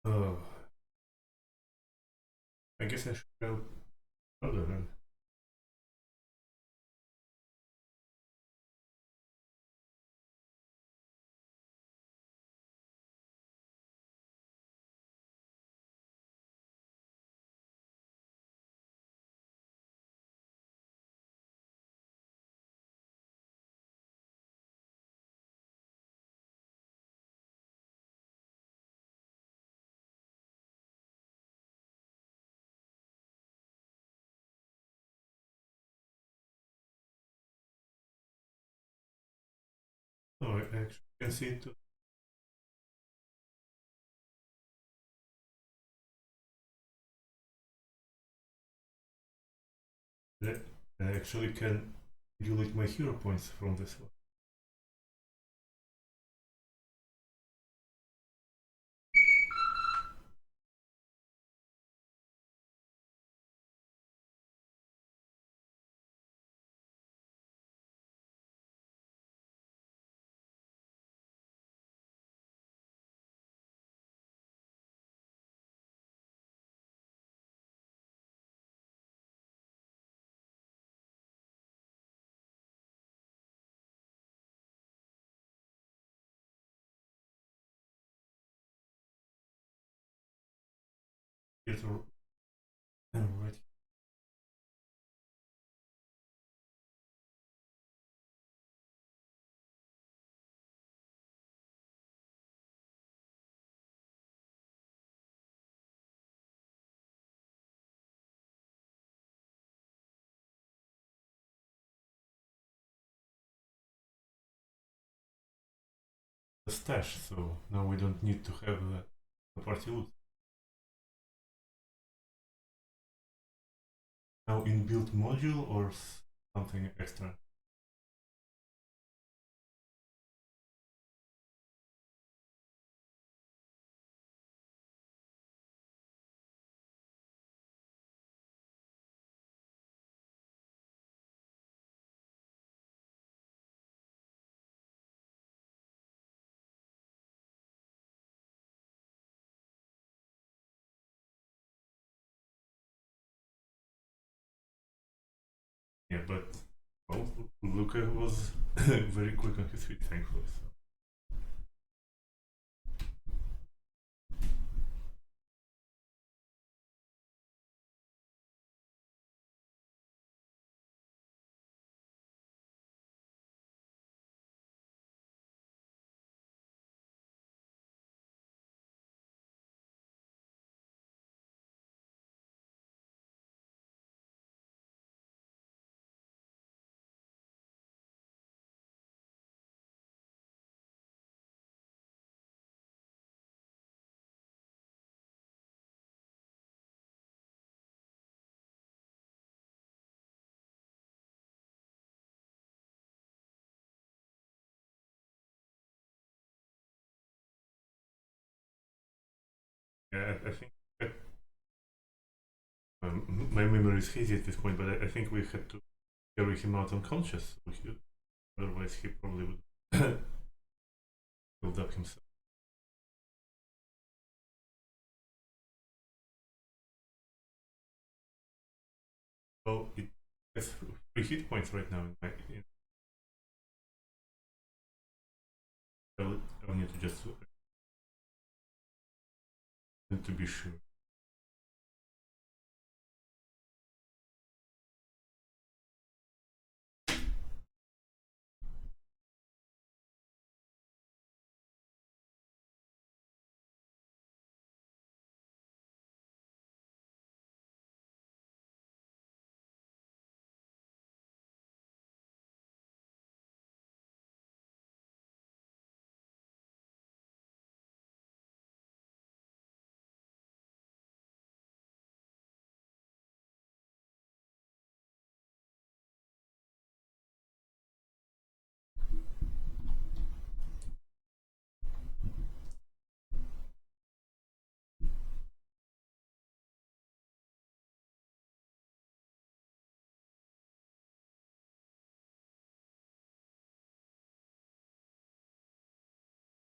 Oh, I guess I should go further then. Oh, I actually can see it too. I actually can delete my hero points from this one. It's right. The stash, so now we don't need to have a party loot. Now inbuilt module or something extra? Yeah, but well, Lucca was very quick on his feet, thankfully. So. Yeah, I think my memory is hazy at this point, but I think we had to carry him out unconscious. Otherwise, he probably would build up himself. Well, it has 3 hit points right now. I'll need to just to be sure.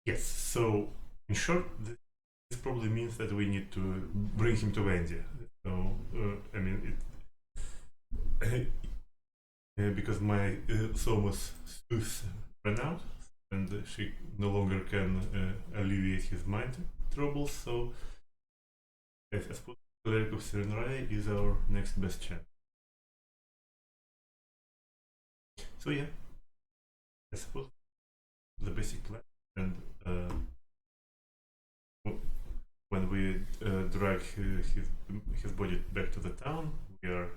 Yes. So, in short, this probably means that we need to bring him to Wendy. So I mean, because my Soma's tooth ran out, and she no longer can alleviate his mind troubles. So I suppose Cleric of Serenrai is our next best chance. So yeah, I suppose the basic plan, and when we drag his body back to the town, we are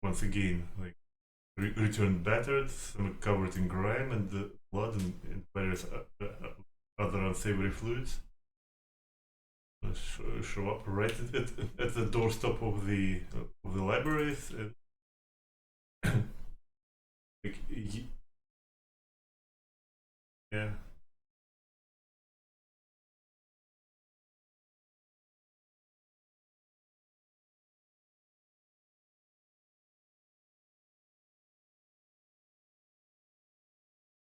once again like returned battered, some covered in grime and blood and various other unsavory fluids. Show up right at the doorstep of the libraries. Like, yeah.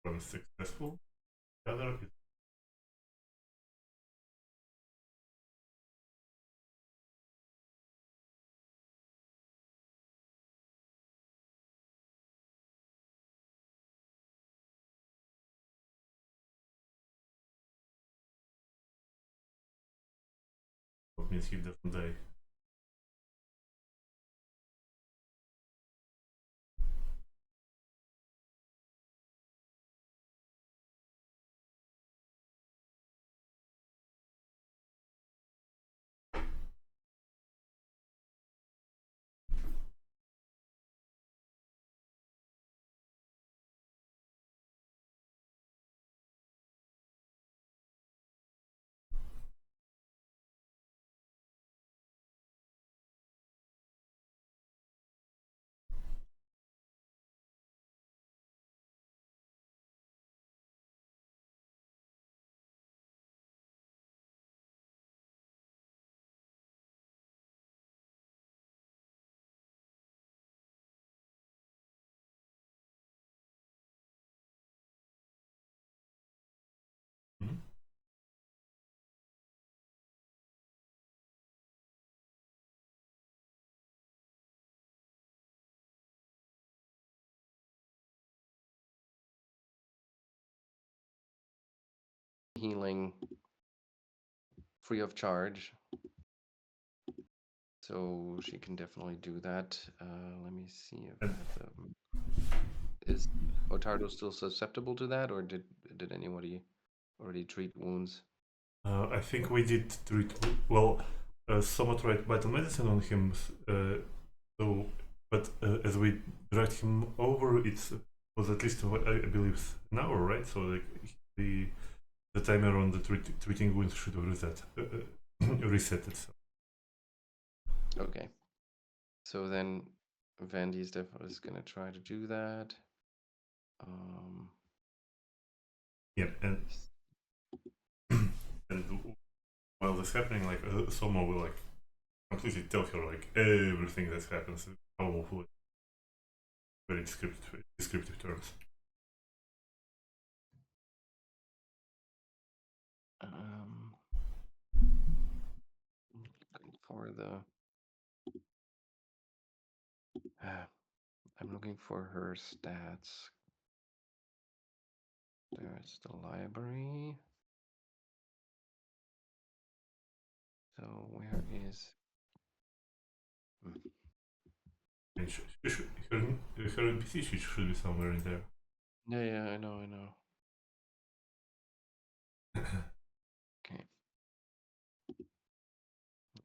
Unsuccessful. The other is what means he doesn't die. Mm-hmm. Healing free of charge. So she can definitely do that. Let me see if I have the. Is Ottardo still susceptible to that, or did anybody already treat wounds? I think we did treat well. Soma tried battle medicine on him, so but as we dragged him over, it was at least I believe an hour, right? So like the timer on the treating wounds should have reset itself. Okay. So then Vandy's definitely is gonna try to do that. Yeah, and while this happening, like Soma will like completely tell her like everything that happens, powerful, very descriptive terms. Looking for the. I'm looking for her stats. There's the library. So where is? And her NPC sheet should be somewhere in there. Yeah, I know. Okay.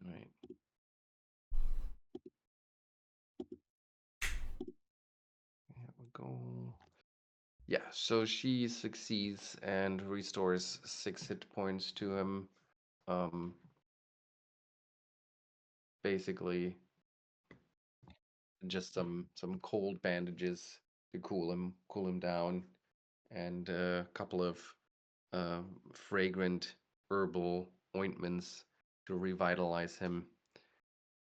Right. Here we go. Yeah, so she succeeds and restores 6 hit points to him. Um, basically, just some cold bandages to cool him down, and a couple of fragrant herbal ointments to revitalize him.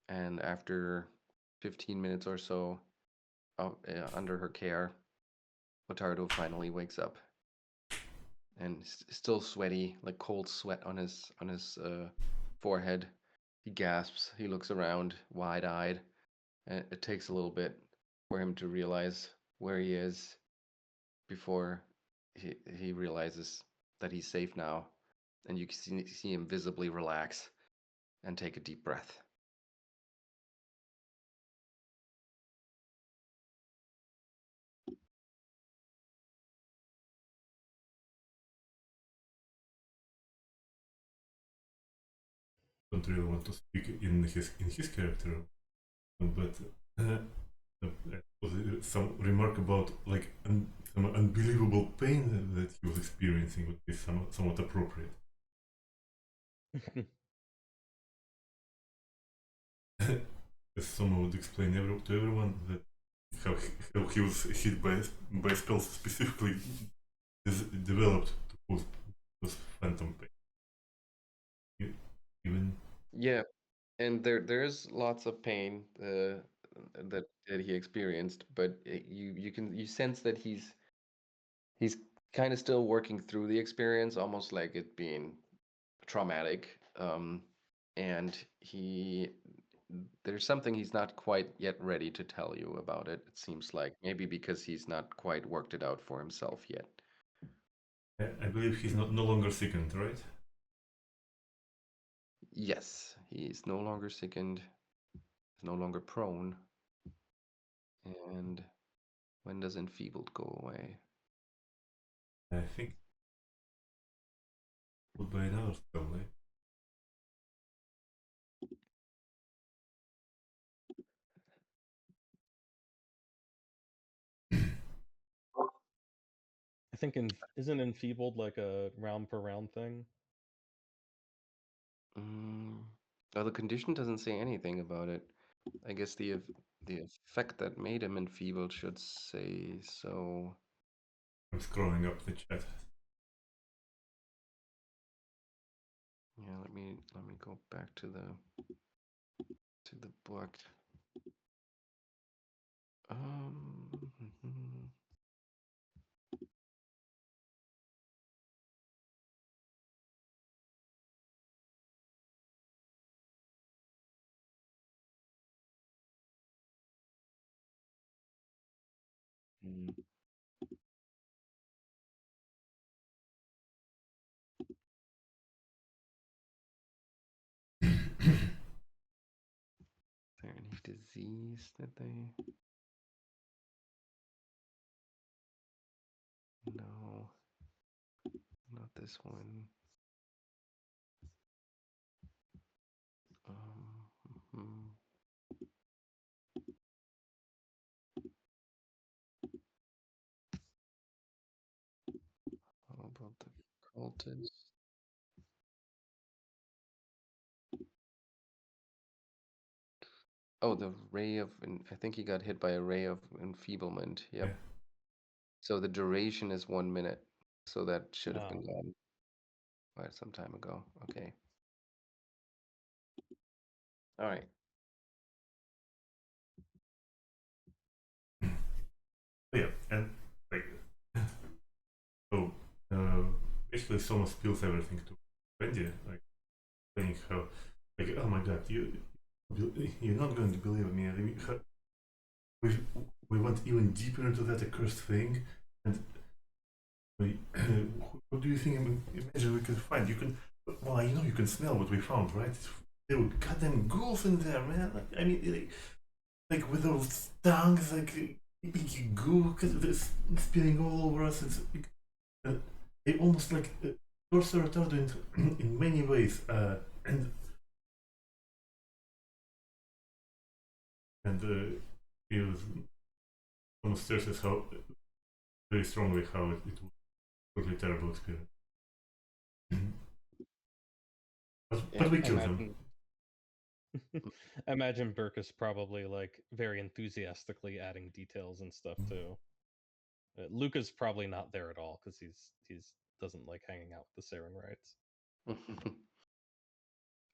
And after 15 minutes or so under her care, Ottardo finally wakes up. and still sweaty, like cold sweat on his forehead. He gasps. He looks around, wide-eyed, and it takes a little bit for him to realize where he is before he realizes that he's safe now, and you can see him visibly relax and take a deep breath. Don't really want to speak in his character, but some remark about like some unbelievable pain that he was experiencing would be somewhat appropriate. As someone would explain to everyone that how he was hit by a spell specifically developed to cause those phantom pain. Even Yeah, and there's lots of pain that he experienced, but you sense that he's kind of still working through the experience, almost like it being traumatic. And there's something he's not quite yet ready to tell you about it. It seems like maybe because he's not quite worked it out for himself yet. I believe he's no longer sickened, right? Yes, he's no longer sickened, is no longer prone. And when does enfeebled go away? I think followed by another spell, right? I think isn't enfeebled like a round per round thing? Oh, the condition doesn't say anything about it. I guess the effect that made him enfeebled should say so. I'm scrolling up the chat. Yeah, let me go back to the book. Is there any disease that they? No, not this one. Hmm. How about the cultist? Oh, the ray of. I think he got hit by a ray of enfeeblement. Yep. Yeah. So the duration is 1 minute. So that should have been Oh. gone quite some time ago. Okay. All right. Yeah, and like so basically Soma spills everything to Wendy, like saying how like oh my god, you're not going to believe me. I mean, we went even deeper into that accursed thing, and what do you think? Imagine we could find. You can, well, I know you can smell what we found, right? There were goddamn ghouls in there, man. Like, I mean, like with those tongues, like big goo spilling all over us. It almost like sorcerer Ottardo in many ways, and he was almost stresses how very strongly how it was a totally terrible experience. But we killed him. I imagine Birke is probably like very enthusiastically adding details and stuff too. Lucca's probably not there at all because he's doesn't like hanging out with the Saren rights.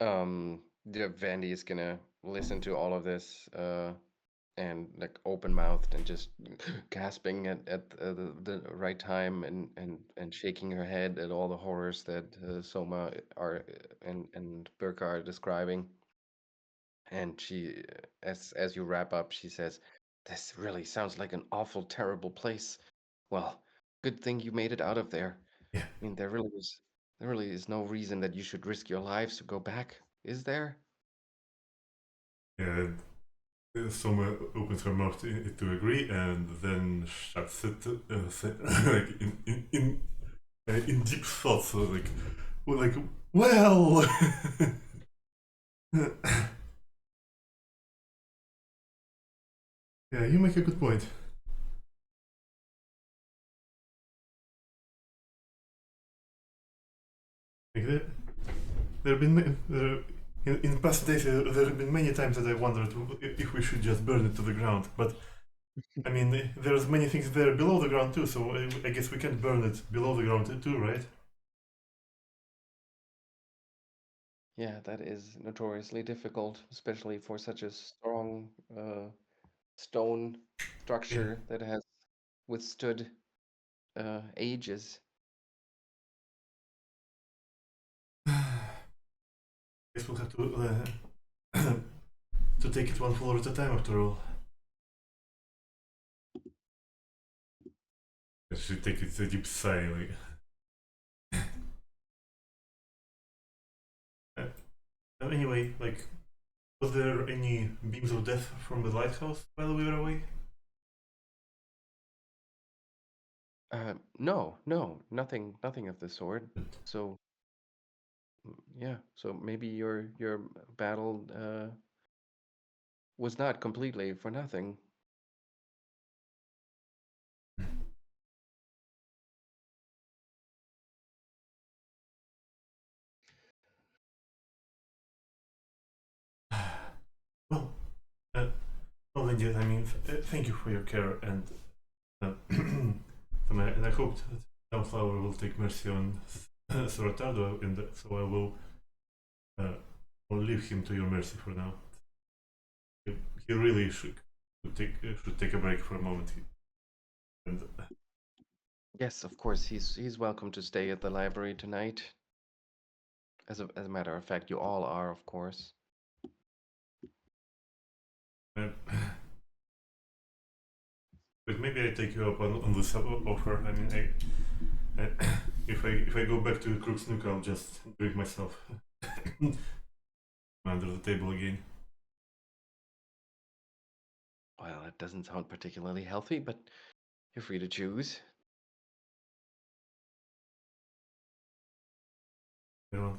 Yeah, Vandy is gonna listen to all of this and like open mouthed and just gasping at the right time and shaking her head at all the horrors that Soma are and Birke are describing. And she, as you wrap up, she says, "This really sounds like an awful, terrible place. Well, good thing you made it out of there. Yeah. I mean, there really is no reason that you should risk your lives to go back, is there?" And Soma opens her mouth to agree, and then shuts it, like in deep thoughts, so like, well. Yeah, you make a good point. Like there have been in past days there have been many times that I wondered if we should just burn it to the ground. But I mean, there's many things there below the ground too. So I guess we can burn it below the ground too, right? Yeah, that is notoriously difficult, especially for such a strong stone Yeah. structure that has withstood ages. Guess we'll have to take it one floor at a time after all. I should take it a deep sigh. Anyway, like, was there any beams of death from the lighthouse while we were away? No, nothing of the sort. So, yeah, so maybe your battle was not completely for nothing. Well, uh, well, indeed. I mean, thank you for your care, and and I hope that Sunflower will take mercy on Sir Ottardo, and so I will leave him to your mercy for now. He really should take a break for a moment. And Yes, of course, he's welcome to stay at the library tonight. As a matter of fact, you all are, of course. but maybe I take you up on this offer. I mean, if I go back to Crook's Nook, I'll just do it myself under the table again. Well, it doesn't sound particularly healthy, but you're free to choose. Everyone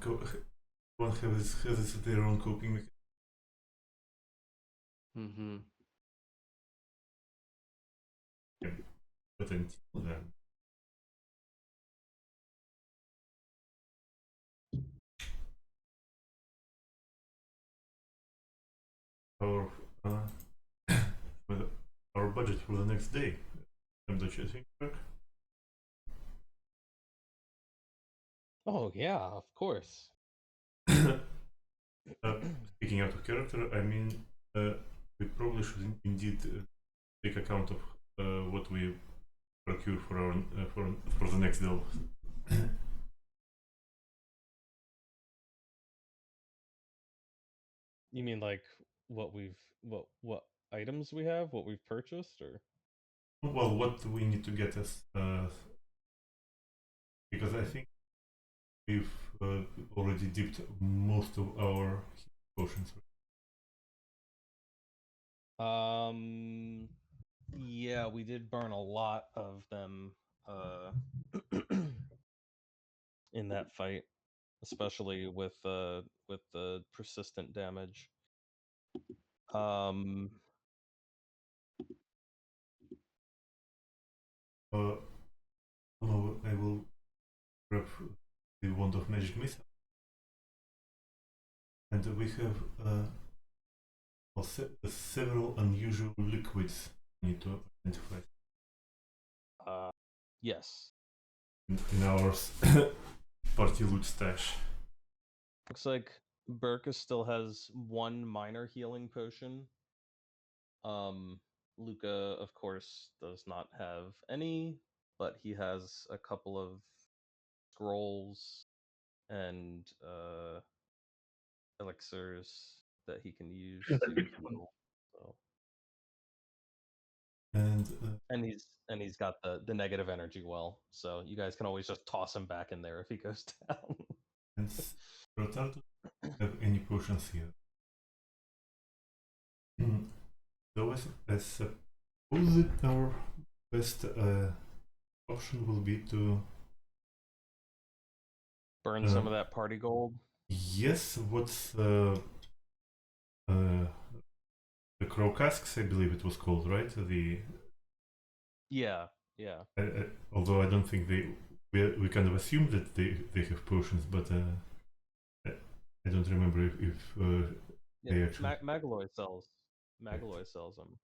has their own coping mechanism. Mm-hmm. But until then, our our budget for the next day. Don't you think, Kirk? Oh yeah, of course. Speaking out of character, I mean, we probably should indeed take account of what we procure for our for the next delve. You mean like what items we have, what we've purchased, or? Well, what do we need to get us? Because I think we've already dipped most of our potions. Yeah, we did burn a lot of them in that fight, especially with the persistent damage. Um, No, I will grab the wand of magic missile, and we have several unusual liquids we need to identify yes. in our party loot stash. Looks like Birka still has one minor healing potion. Lucca, of course, does not have any, but he has a couple of scrolls and elixirs that he can use to heal. So, And and he's got the negative energy well, so you guys can always just toss him back in there if he goes down. and Ottardo have any potions here? So I suppose that our best option will be to Burn some of that party gold. yes. What's the crow casks? I believe it was called, right? The Yeah. although I don't think we kind of assume that they have potions, but I don't remember if they Yeah, actually. Magaloy sells them.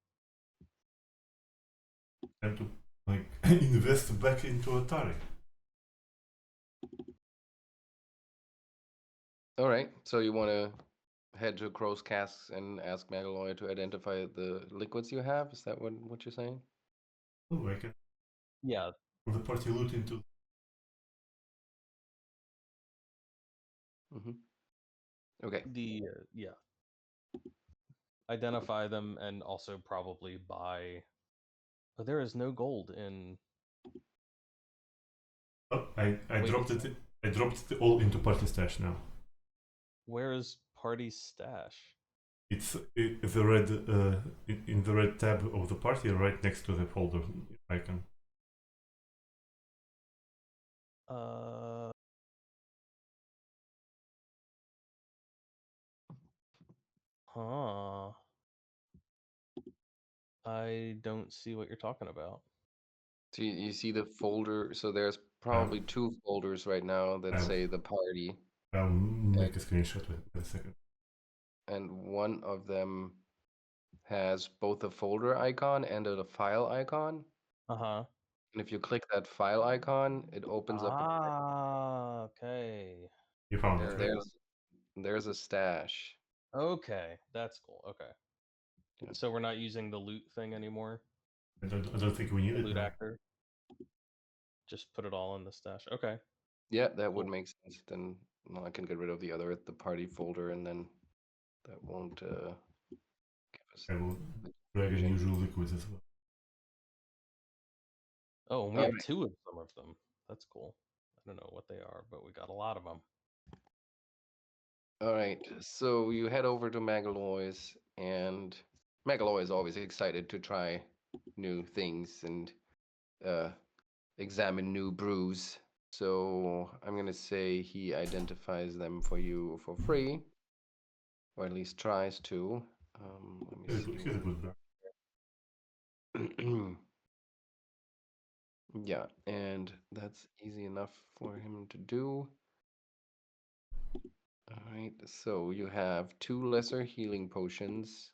Time to like invest back into Atari. All right. So you want to head to Crow's Casks and ask Magaloy to identify the liquids you have? Is that what you're saying? Oh, I can Yeah. put the party loot into. Mm-hmm. Okay. The yeah. Identify them and also probably buy. Oh, there is no gold in. Oh, I Wait, dropped it. I dropped it all into party stash now. Where is party stash? It's the red in the red tab of the party, right next to the folder icon. Huh. I don't see what you're talking about. So you see the folder. So there's probably two folders right now that say the party. I'll make a screenshot with it in a second. And one of them has both a folder icon and a file icon. Uh-huh. And if you click that file icon, it opens up. Okay. You found it, And right? there's a stash. Okay, that's cool. Okay. Yeah. So we're not using the loot thing anymore? I don't think we need The it loot now. actor? Just put it all in the stash. Okay. Yeah, that would Cool. make sense. Then I can get rid of the party folder, and then that won't give us I will drag in usual liquids as well. Oh, and we All have two of some of them. That's cool. I don't know what they are, but we got a lot of them. All right, so you head over to Magaloy's, and Magaloy is always excited to try new things and examine new brews. So I'm gonna say he identifies them for you for free, or at least tries to. Let me Here's see. a good brand. Yeah, and that's easy enough for him to do. All right, so you have 2 lesser healing potions,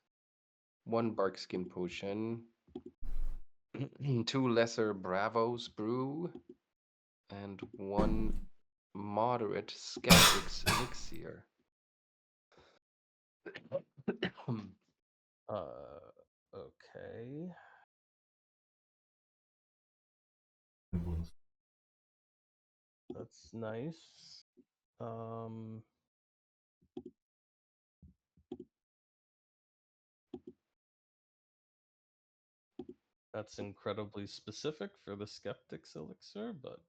1 bark skin potion, 2 lesser Bravos brew, and 1 moderate skeptic's elixir. Okay. That's nice. That's incredibly specific for the skeptic's elixir, but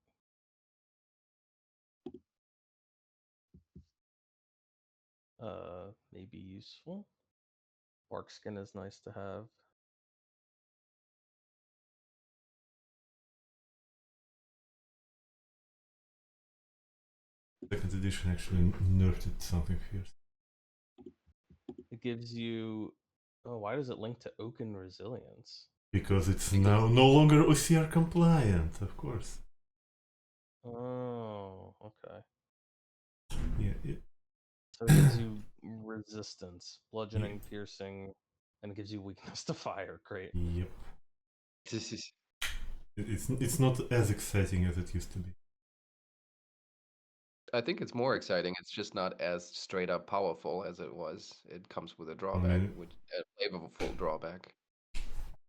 maybe useful. Bark skin is nice to have. Second edition actually nerfed it something fierce. It gives you. Oh, why does it link to Oaken Resilience? Because it's now no longer OCR compliant, of course. Oh, okay. Yeah. So it gives you resistance, bludgeoning, piercing, and it gives you weakness to fire. Great. Yep. It's not as exciting as it used to be. I think it's more exciting. It's just not as straight up powerful as it was. It comes with a drawback, mean, which a flavorful drawback.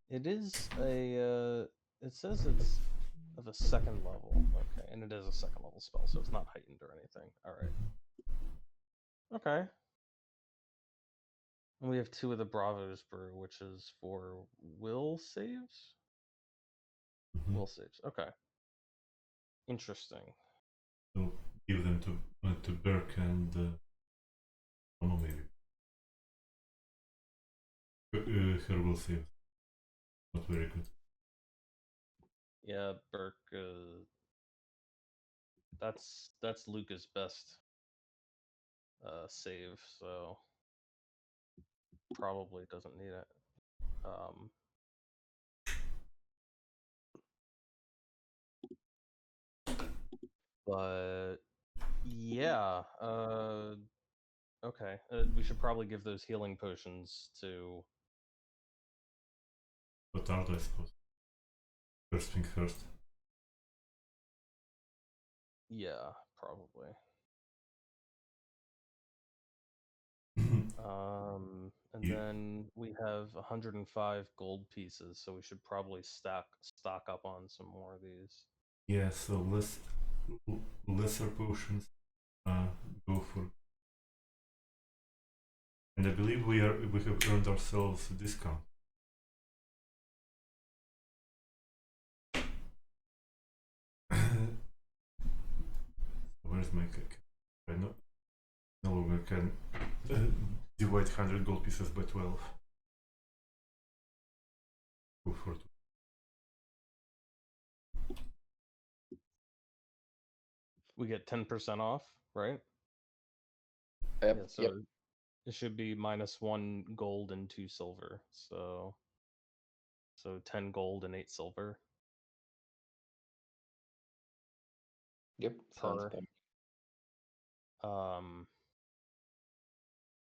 It is a. It says it's of a second level. Okay, and it is a second level spell, so it's not heightened or anything. All right. Okay. And we have 2 of the Bravos brew, which is for will saves. Mhm. Will saves. Okay. Interesting. So give them to Birke and I don't know, maybe her will save. Not very good. Yeah, Birke. That's Lucca's best save, so probably doesn't need it. But yeah, okay. We should probably give those healing potions to. Ottardo, I suppose. First thing first. Yeah, probably. And You- then we have 105 gold pieces, so we should probably stock up on some more of these. Yeah, so lesser potions go for. And I believe we have earned ourselves a discount. Where's my cake? I know. No longer can divide 100 gold pieces by 12. Go for 2. We get 10% off, right? Yep. Yeah, so Yep. it should be -1 gold and 2 silver. So 10 gold and 8 silver Yep. Sounds per. better.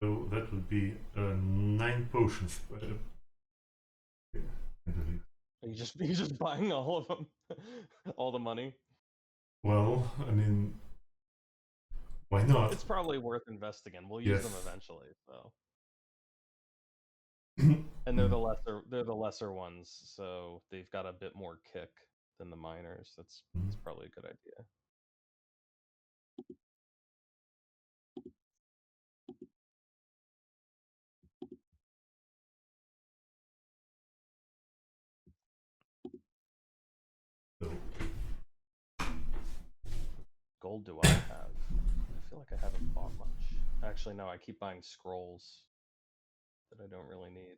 So that would be 9 potions, I believe. You just you just buying all of them, all the money. Well, I mean, why not? It's probably worth investing in. We'll use them Yes. eventually, so. And they're the lesser ones, so they've got a bit more kick than the miners. That's probably a good idea. So, Gold do I have? I feel like I haven't bought much. Actually, no, I keep buying scrolls that I don't really need.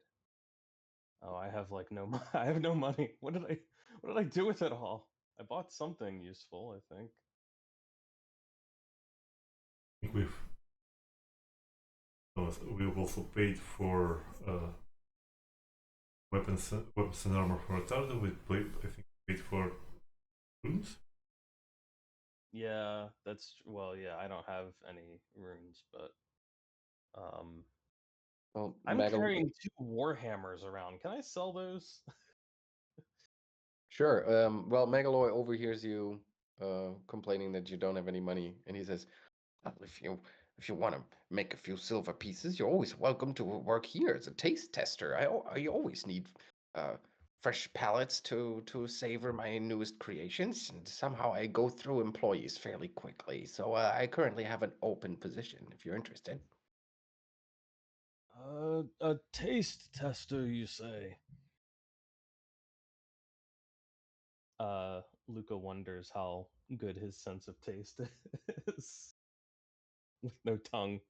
Oh, I have like no I have no money. What did I do with it all? I bought something useful, I think. I think we've also paid for weapons and armor for Ottardo. I think paid for runes. Yeah, well, yeah, I don't have any runes, but Well, I'm carrying 2 warhammers around. Can I sell those? Sure. Well, Megaloy overhears you complaining that you don't have any money, and he says, "Well, if you want to make a few silver pieces, you're always welcome to work here as a taste tester. I always need fresh palates to savor my newest creations, and somehow I go through employees fairly quickly. So I currently have an open position if you're interested." A taste tester, you say? Lucca wonders how good his sense of taste is. With no tongue.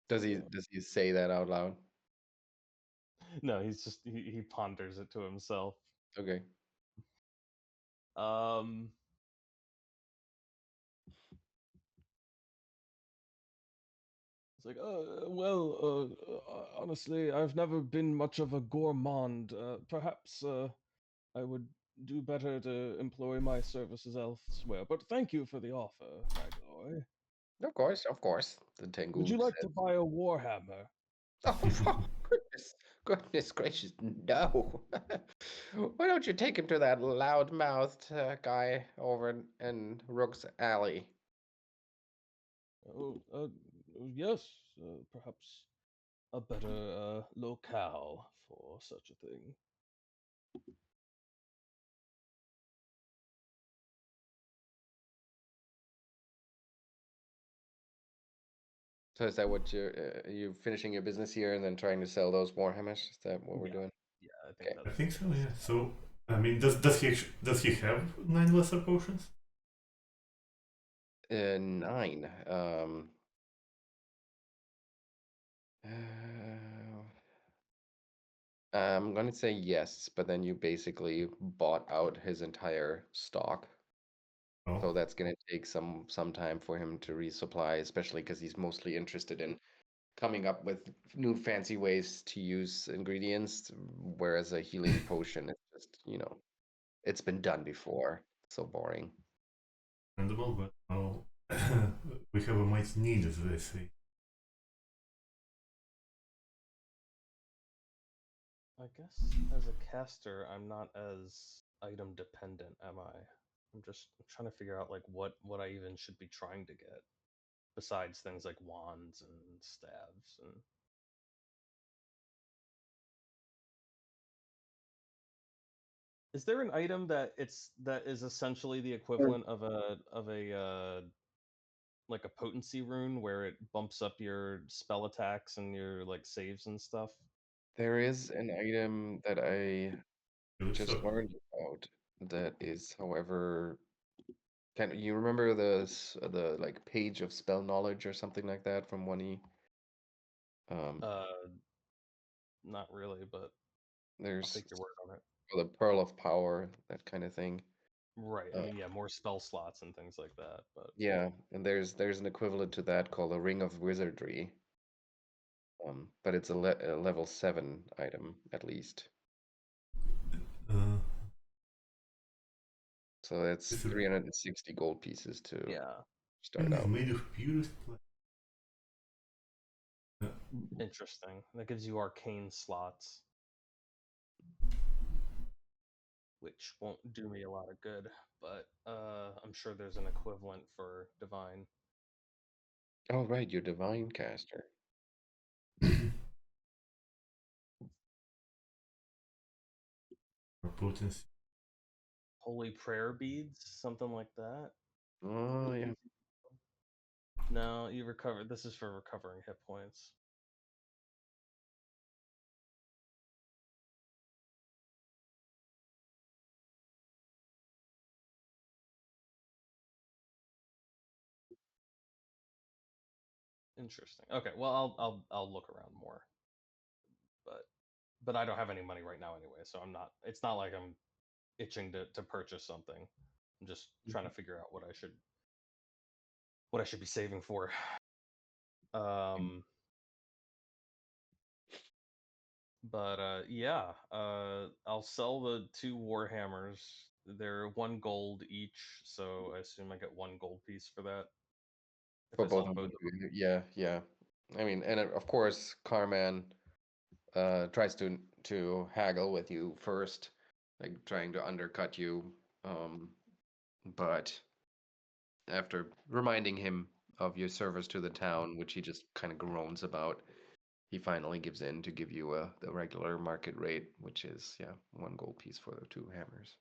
Does he say that out loud? No, he ponders it to himself. Okay. It's like, honestly, I've never been much of a gourmand. Perhaps I would do better to employ my services elsewhere. But thank you for the offer, Magloy. Of course. The Would Tengu you like to says, buy a warhammer? "Oh, goodness gracious, no! Why don't you take him to that loud-mouthed guy over in Rook's Alley?" Oh, yes, perhaps a better locale for such a thing. So is that what you're finishing your business here and then trying to sell those Warhammers? Is that what we're doing? Yeah, I think Okay. I think so. Yeah. So I mean, does he have 9 lesser potions? 9. I'm gonna say yes, but then you basically bought out his entire stock. Oh, So that's gonna take some time for him to resupply, especially because he's mostly interested in coming up with new fancy ways to use ingredients, whereas a healing potion is just, it's been done before. So boring. understandable, but now we have a mighty need, as they say. I guess as a caster, I'm not as item dependent, am I? I'm trying to figure out like what I even should be trying to get, besides things like wands and staves and. Is there an item that is essentially the equivalent of a like a potency rune where it bumps up your spell attacks and your like saves and stuff? There is an item that I just So, learned about that is, however, can you remember the like page of spell knowledge or something like that from 1E? Uh, Not really, but I'll There's take your word on it. the Pearl of Power, that kind of thing. Right. I mean, yeah, more spell slots and things like that, but Yeah, and there's an equivalent to that called a Ring of Wizardry. But it's a level 7 item at least. uh, So that's this 360 gold pieces to yeah, start is out. made of purest plastic. interesting. That gives you arcane slots, which won't do me a lot of good, but I'm sure there's an equivalent for divine. Oh, right, you're Divine Caster. Or potency. Holy prayer beads, something like that. Oh, yeah. No, you recover. This is for recovering hit points. Interesting. Okay, well, I'll look around more, but I don't have any money right now anyway, so I'm not. It's not like I'm itching to purchase something. I'm just trying to figure out what I should be saving for. Um, but yeah, I'll sell the 2 warhammers. They're 1 gold each, so I assume I get 1 gold piece for that. If For I both sell of both them. of them. Yeah, yeah. I mean, and of course, Carman tries to haggle with you first, like trying to undercut you. But after reminding him of your service to the town, which he just kind of groans about, he finally gives in to give you the regular market rate, which is, yeah, 1 gold piece for the 2 hammers.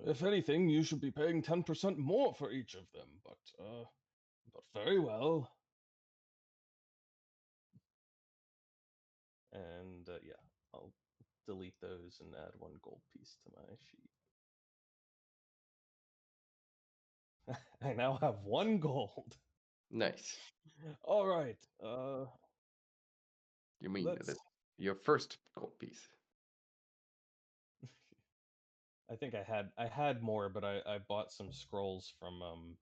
If anything, you should be paying 10% more for each of them, but very well. And yeah, I'll delete those and add 1 gold piece to my sheet. I now have 1 gold. Nice. All right. You mean Let's. that your first gold piece? I think I had more, but I bought some scrolls from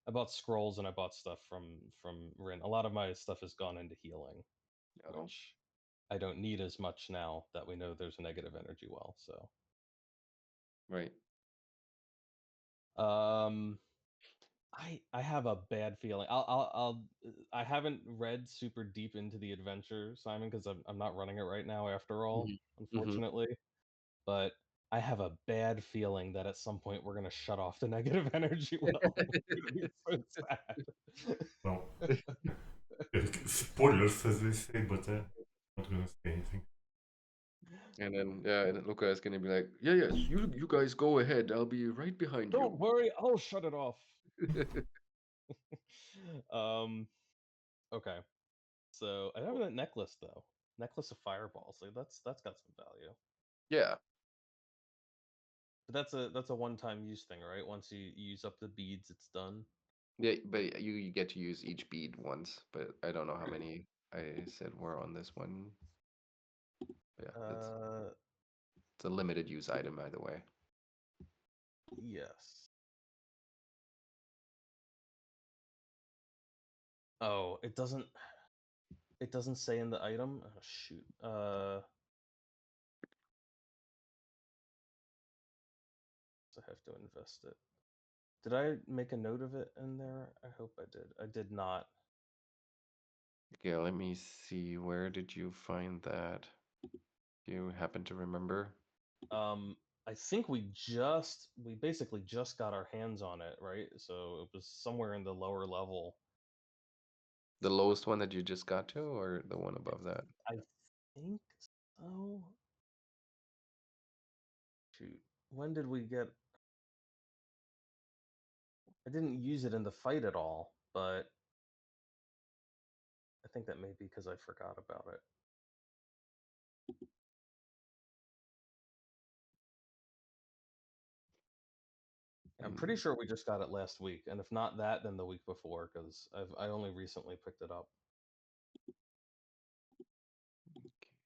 I bought scrolls and I bought stuff from Rin. A lot of my stuff has gone into healing, Oh, which I don't need as much now that we know there's a negative energy well. So, right. I have a bad feeling. I haven't read super deep into the adventure, Simon, because I'm not running it right now. After all, Mm-hmm. unfortunately, but I have a bad feeling that at some point we're gonna shut off the negative energy well. It's gonna be so sad. Well, spoilers, as they say, but I'm not gonna say anything. And then and Lucca is gonna be like, yes, you guys go ahead. I'll be right behind Don't worry, I'll shut it off. you. Okay. So I have that necklace though. Necklace of fireballs. Like that's got some value. Yeah. But that's a one-time use thing, right? Once you use up the beads, it's done. Yeah, but you get to use each bead once, but I don't know how many I said were on this one. But yeah, it's a limited use item either way. Yes. Oh, it doesn't say in the item. Oh, shoot. So I have to invest it. Did I make a note of it in there? I hope I did. I did not. Okay, let me see. Where did you find that? Do you happen to remember? I think we basically just got our hands on it, right? So it was somewhere in the lower level. The lowest one that you just got to, or the one above that? I think so. Shoot. When did we get... I didn't use it in the fight at all, but I think that may be because I forgot about it. I'm pretty sure we just got it last week, and if not that, then the week before, because I only recently picked it up. Okay.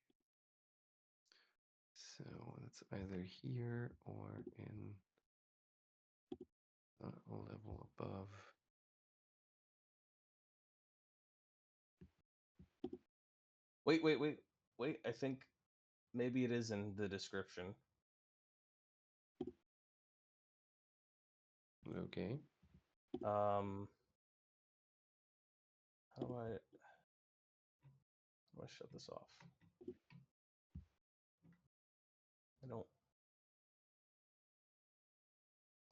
So it's either here or in a level above. Wait. I think maybe it is in the description. Okay. How do I shut this off? I don't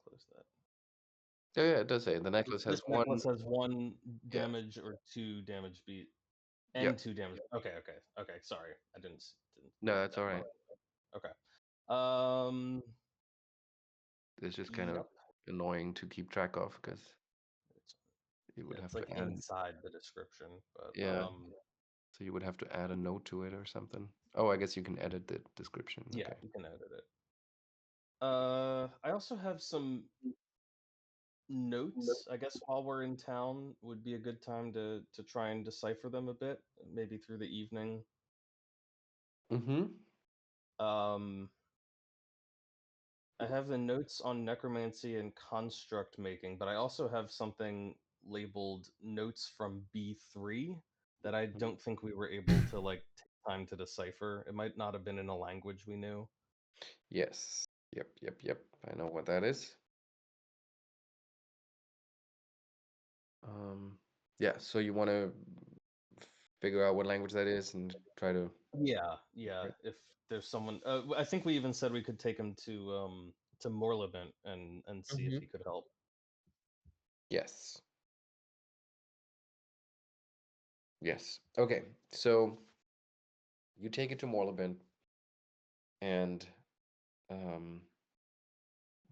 close that. Oh yeah, it does say the necklace has This necklace has 1 Yeah. damage or 2 damage beat and Yep. 2 damage. Okay. Sorry, I didn't. No, that's all right. Okay. It's just kind of Yep. annoying to keep track of because you would It's have like to add. inside the description, but Yeah. So you would have to add a note to it or something. Oh, I guess you can edit the description. yeah, Okay. you can edit it. I also have some notes. I guess while we're in town would be a good time to try and decipher them a bit, maybe through the evening. Mm-hmm. I have the notes on necromancy and construct making, but I also have something labeled notes from B3 that I don't think we were able to like take time to decipher. It might not have been in a language we knew. Yes. Yep. I know what that is. Yeah, so you want to figure out what language that is and try to. Yeah. Right. If there's someone, I think we even said we could take him to Morlevent and see if he could help. Yes. Yes. Okay. So you take it to Morlebent, and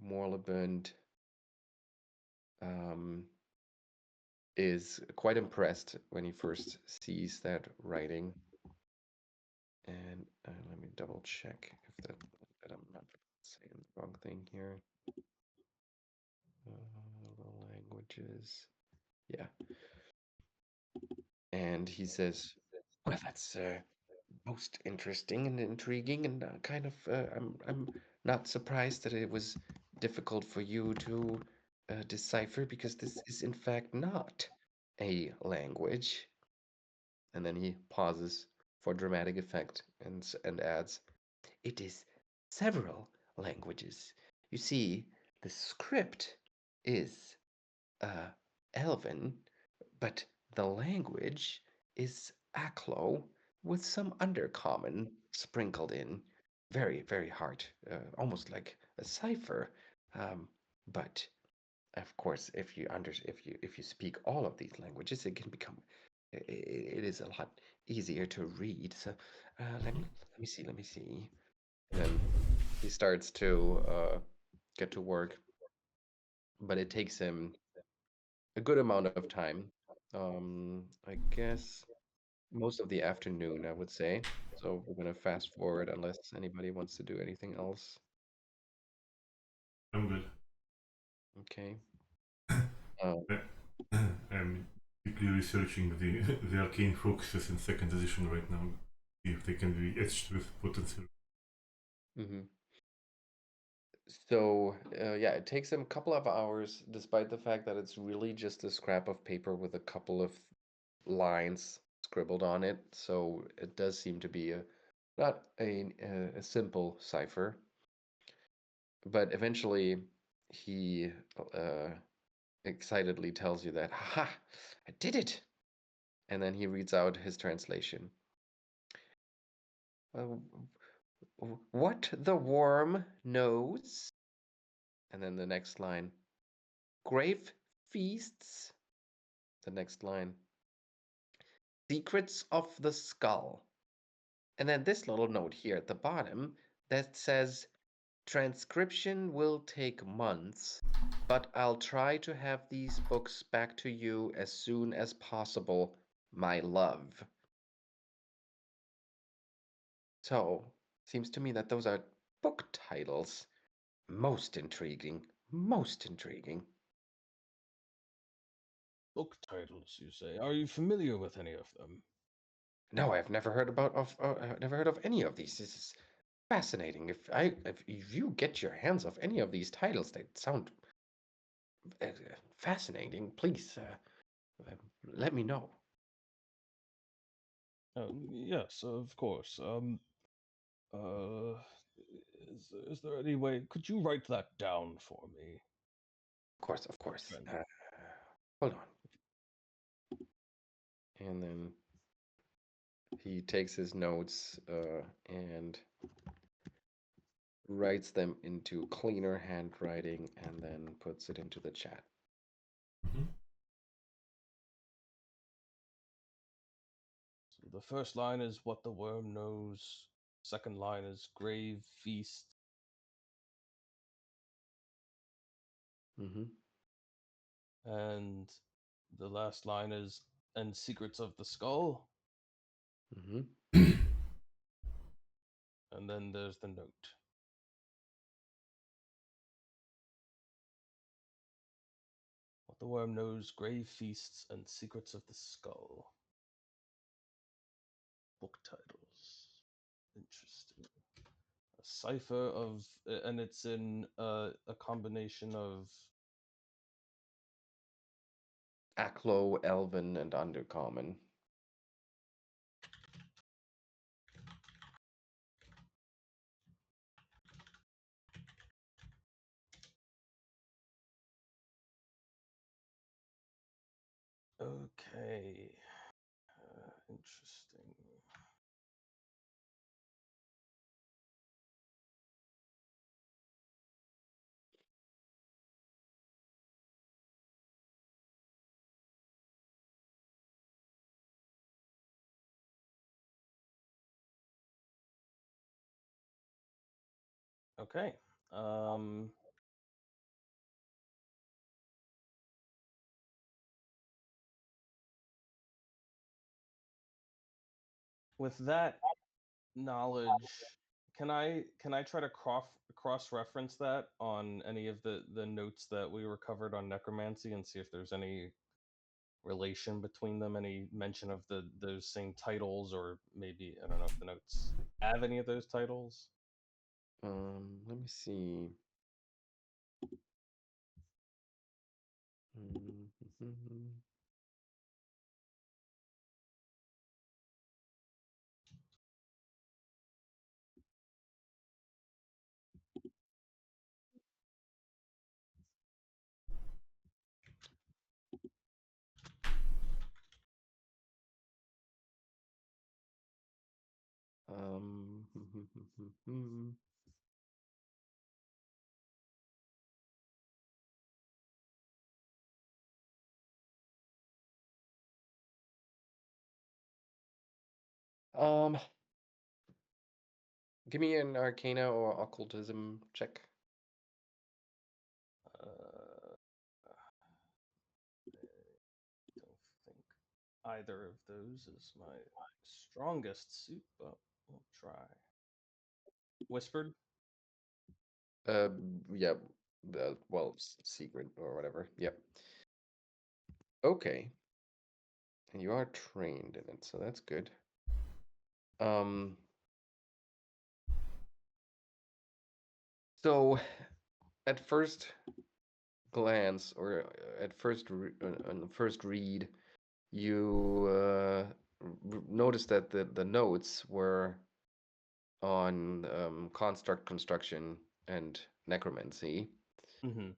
Morlebent is quite impressed when he first sees that writing. And let me double check if that I'm not saying the wrong thing here. The languages. Yeah. And he says, "Well, that's most interesting and intriguing, and kind of I'm not surprised that it was difficult for you to decipher because this is in fact not a language." And then he pauses for dramatic effect and adds, "It is several languages. You see, the script is Elven, but the language is Aklo with some undercommon sprinkled in. Very, very hard, almost like a cipher. But of course, if you speak all of these languages, it can become it is a lot easier to read. So let me see. And then he starts to get to work, but it takes him a good amount of time. I guess most of the afternoon, I would say. So we're gonna fast forward unless anybody wants to do anything else. I'm good. Okay. I'm quickly researching the arcane focuses in second edition right now. See if they can be etched with potency. Mm-hmm. So yeah, it takes him a couple of hours, despite the fact that it's really just a scrap of paper with a couple of lines scribbled on it. So it does seem to be not a simple cipher. But eventually, he excitedly tells you that, "Ha! I did it!" And then he reads out his translation. Uh, what the worm knows. And then the next line. Grave feasts. The next line. Secrets of the skull. And then this little note here at the bottom that says, transcription will take months, but I'll try to have these books back to you as soon as possible, my love. So, seems to me that those are book titles. Most intriguing. Most intriguing. Book titles, you say? Are you familiar with any of them? No, I've never heard never heard of any of these. This is fascinating. If you get your hands off any of these titles, they sound fascinating. Please let me know. Yes, of course. Uh, is there any way? Could you write that down for me? Of course. Okay. Hold on. And then he takes his notes and writes them into cleaner handwriting and then puts it into the chat. Mm-hmm. So the first line is what the worm knows. Second line is grave feast. Mm-hmm. And the last line is and secrets of the skull. Mm-hmm. And then there's the note. What the worm knows, grave feasts, and secrets of the skull. Book titles. Interesting. A cipher of, and it's in a combination of. Aklo, Elven, and Undercommon. Okay. Interesting. Okay. With that knowledge, can I try to cross reference that on any of the notes that we recovered on necromancy and see if there's any relation between them, any mention of those same titles, or maybe I don't know if the notes have any of those titles. Let me see. Um, Um, give me an Arcana or Occultism check. Don't think either of those is my strongest suit, but we'll try. Whispered? Yeah. Well, secret or whatever. Yep. Okay. And you are trained in it, so that's good. So at first glance, or at first on the first read, you noticed that the notes were on construct construction and necromancy. Mm-hmm.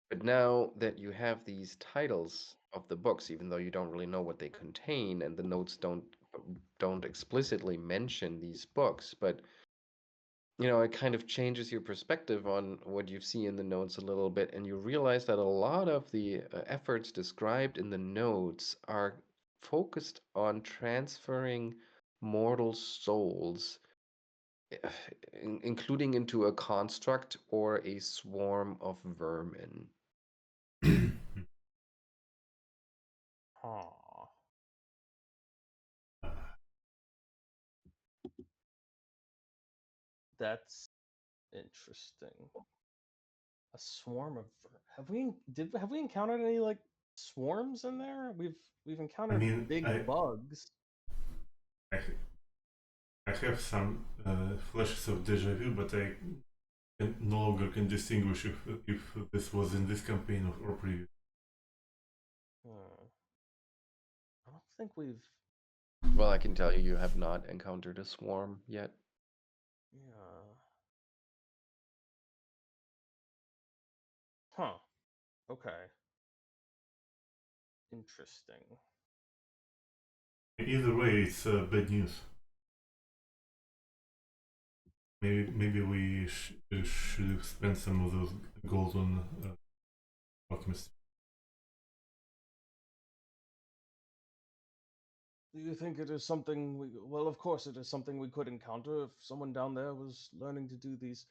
But now that you have these titles of the books, even though you don't really know what they contain, and the notes don't explicitly mention these books, but it kind of changes your perspective on what you see in the notes a little bit, and you realize that a lot of the efforts described in the notes are focused on transferring mortal souls, including into a construct or a swarm of vermin. Huh. That's interesting. A swarm of have we encountered any like swarms in there? We've encountered big bugs. I have some flashes of deja vu, but I no longer can distinguish if this was in this campaign or previous. I don't think we've. Well, I can tell you, you have not encountered a swarm yet. Yeah. Huh. Okay. Interesting. Either way, it's bad news. Maybe we should have spent some of those gold on alchemists. Do you think it is something we? Well, of course, it is something we could encounter if someone down there was learning to do these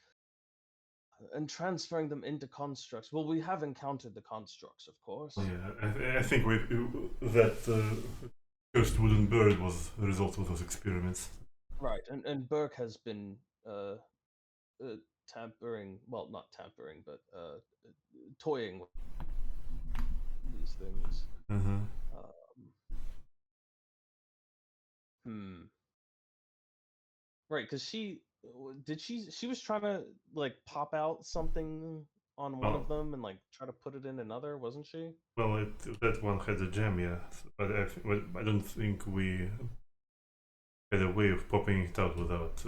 and transferring them into constructs. Well, we have encountered the constructs, of course. Yeah, I think that cursed wooden bird was a result of those experiments. Right, and Birke has been tampering. Well, not tampering, but toying with these things. Uh-huh. Right, because she was trying to like pop out something on one of them and like try to put it in another, wasn't she? Well, that one had a gem, yeah, but I don't think we had a way of popping it out without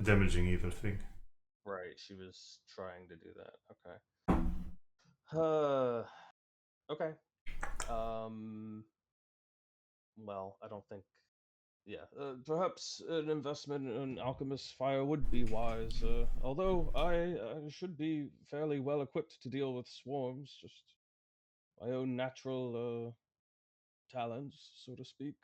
damaging either thing. Right, she was trying to do that. Okay. Okay. Well, I don't think. Yeah, perhaps an investment in alchemist's fire would be wise. Although I should be fairly well equipped to deal with swarms, just my own natural talents, so to speak.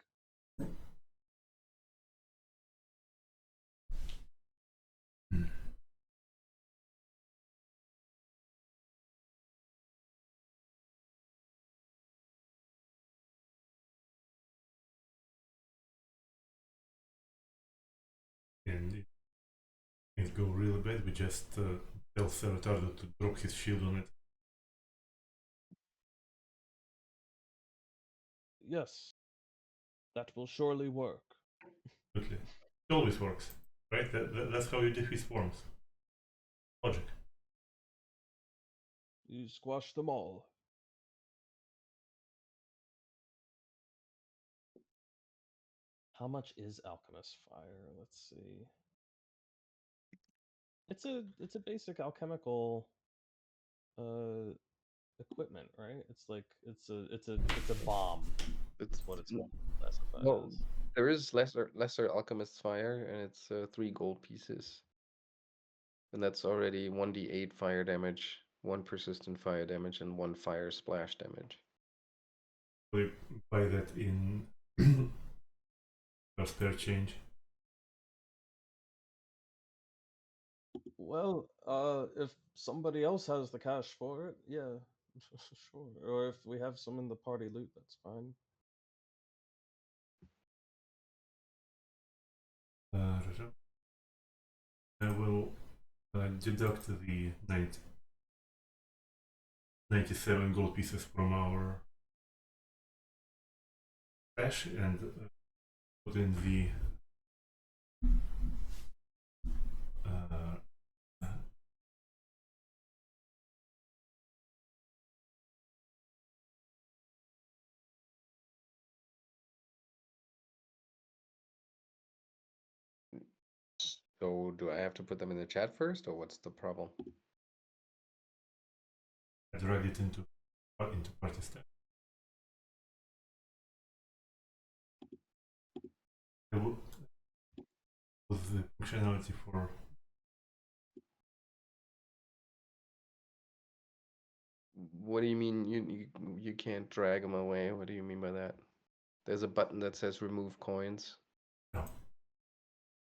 And if things go really bad, we just tell Ottardo to drop his shield on it. Yes, that will surely work. Absolutely. It always works, right? That's how you defeat swarms. Logic. You squash them all. How much is alchemist fire? Let's see. It's a basic alchemical equipment, right? It's like it's a bomb. It's what it's specified Well, as. there is lesser alchemist's fire, and it's 3 gold pieces, and that's already 1d8 fire damage, 1 persistent fire damage, and 1 fire splash damage. We buy that in or spare change. Well, if somebody else has the cash for it, yeah, sure. Or if we have some in the party loot, that's fine. I will deduct the 97 gold pieces from our cash and put in the So do I have to put them in the chat first, or what's the problem? drag it into party stack. With the functionality for What do you mean you can't drag them away? What do you mean by that? There's a button that says remove coins. no,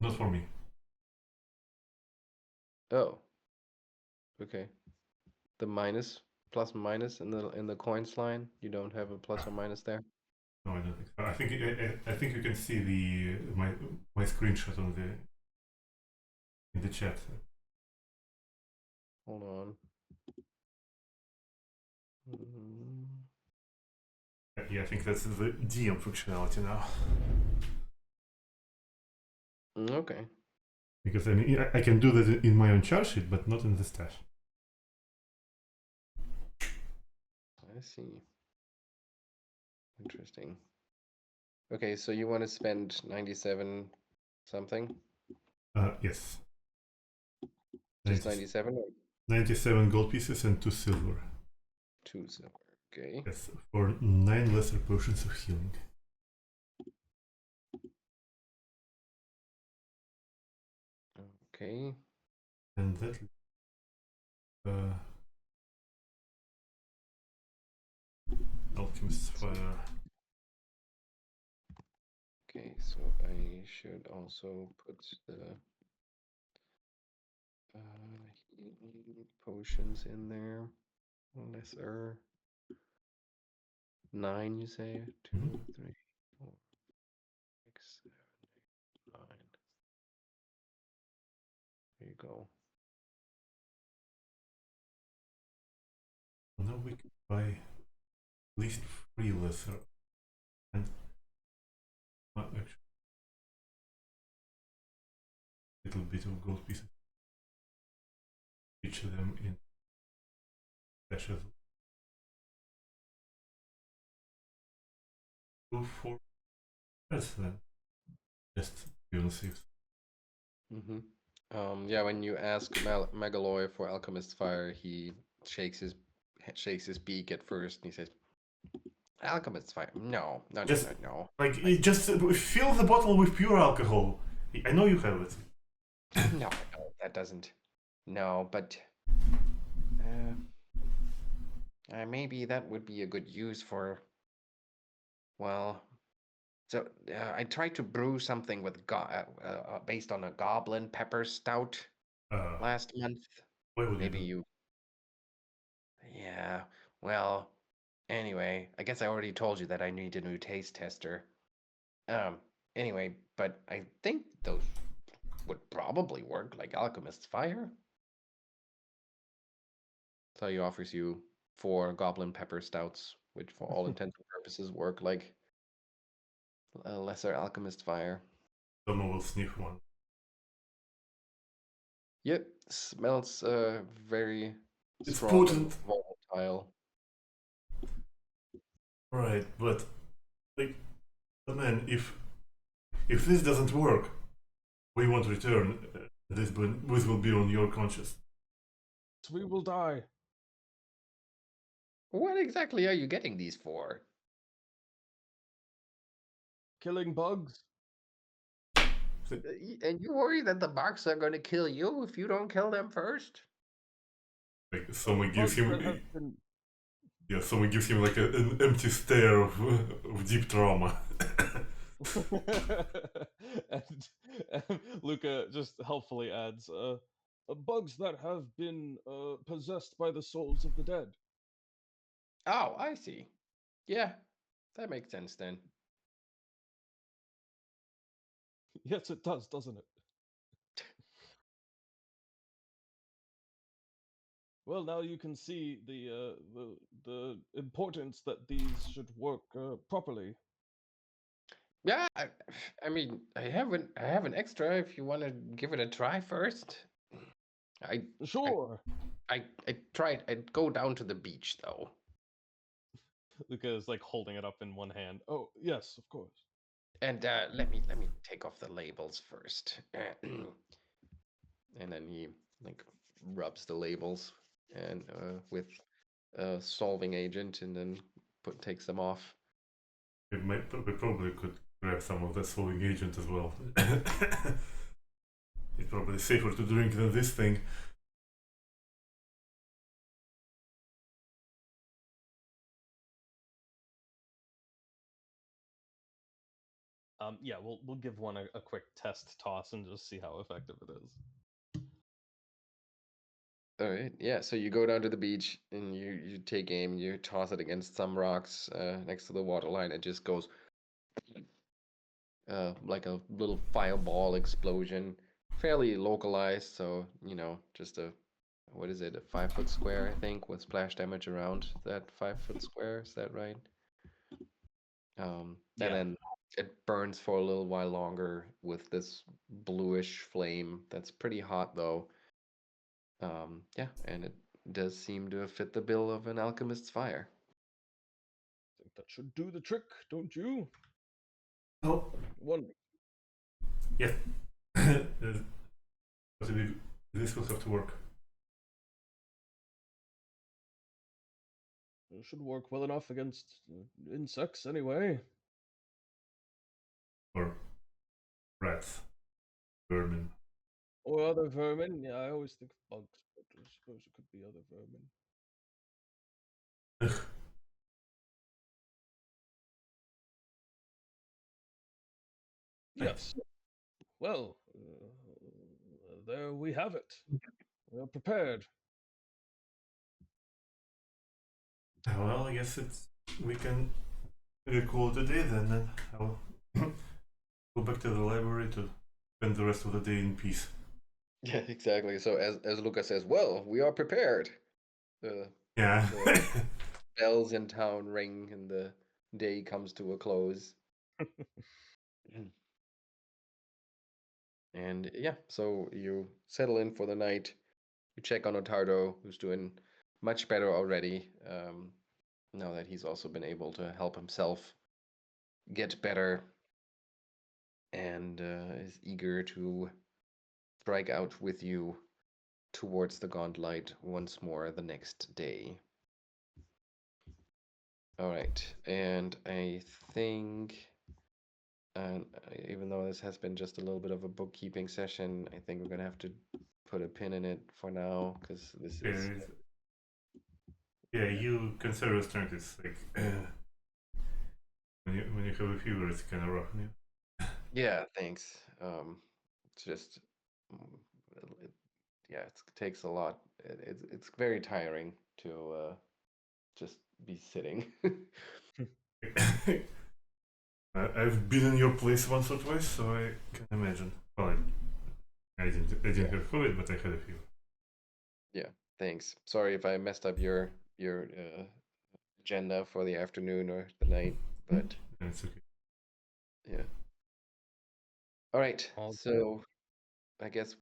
not for me. Oh. Okay. The minus, plus minus in the coins line. You don't have a plus or minus there? No, I don't think so. I think you can see my screenshot on in the chat. Hold on. Mm. Yeah, I think that's the DM functionality now. Okay. Because I mean, I can do that in my own chart sheet, but not in the stash. I see. Interesting. Okay, so you want to spend 97 something? Yes. Just 97 or 97 gold pieces and 2 silver. 2 silver? Okay. Yes, for 9 lesser potions of healing. Okay. And that Alchemist's Fire. Okay, so I should also put the healing potions in there. Lesser. 9, you say? 2, 3, 4, 6, 7, 8, 9. There you go. Now we can buy at least 3 lesser and actually a little bit of gold pieces. Each of them in stashes. 2 4 then. Just be on the safe. Mm-hmm. Yeah, when you ask Megaloy for Alchemist's Fire, he shakes his beak at first, and he says, "Alchemist's Fire? No, no, Just- no, no, no. Like, you just fill the bottle with pure alcohol. I know you have it. No, that doesn't. No, but maybe that would be a good use for. Well, so I tried to brew something with based on a goblin pepper stout last month. Why would Maybe you? Yeah. Well, anyway, I guess I already told you that I need a new taste tester. Anyway, but I think those would probably work like Alchemist's Fire. So he offers you 4 goblin pepper stouts, which for all intents and purposes work like a lesser Alchemist Fire. Someone will sniff one. Yep, smells very It's strong potent. and volatile. Right, but like, man, if this doesn't work, we won't return. This will be on your conscience. We will die. What exactly are you getting these for? Killing bugs. And you worry that the bugs are going to kill you if you don't kill them first? Like someone gives Bugs him, that have been yeah, someone gives him like an empty stare of deep trauma. and Lucca just helpfully adds, bugs that have been possessed by the souls of the dead. Oh, I see. Yeah, that makes sense then. Yes, it does, doesn't it? Well, now you can see the importance that these should work properly. Yeah, I mean, I have an extra if you want to give it a try first. I Sure. I tried. I'd go down to the beach though. Lucca is like holding it up in one hand. Oh, yes, of course. And let me take off the labels first. And then he like rubs the labels and with a solving agent, and then takes them off. We probably could grab some of the solving agent as well. It's probably safer to drink than this thing. Yeah, we'll give one a quick test toss and just see how effective it is. All right, yeah. So you go down to the beach and you take aim. You toss it against some rocks next to the waterline. It just goes like a little fireball explosion, fairly localized. So just a what is it, a 5-foot square, I think, with splash damage around that 5-foot square. Is that right? Yeah. And then it burns for a little while longer with this bluish flame that's pretty hot though. Yeah, and it does seem to fit the bill of an alchemist's fire. I think that should do the trick, don't you? Oh, One. yeah. This will have to work. It should work well enough against insects anyway. Or rats, vermin. Or other vermin. Yeah, I always think of bugs, but I suppose it could be other vermin. Yes. Well, there we have it. We're prepared. Well, I guess we can call it a day then, and I'll go back to the library to spend the rest of the day in peace. Yeah, exactly. So as Lucca says, well, we are prepared. Yeah. The bells in town ring and the day comes to a close. And yeah, so you settle in for the night. You check on Ottardo, who's doing much better already. Now that he's also been able to help himself get better, and is eager to strike out with you towards the Gauntlight once more the next day. All right, and I think, even though this has been just a little bit of a bookkeeping session, I think we're gonna have to put a pin in it for now, because this is. Yeah, you consider strength. It's like when you have a fever, it's kind of rough. Yeah, thanks. It's just, yeah, it takes a lot. It's very tiring to just be sitting. I've been in your place once or twice, so I can imagine. Well, I didn't have COVID, but I had a fever. Yeah, thanks. Sorry if I messed up your agenda for the afternoon or the night, but It's okay. yeah. All right, All so I guess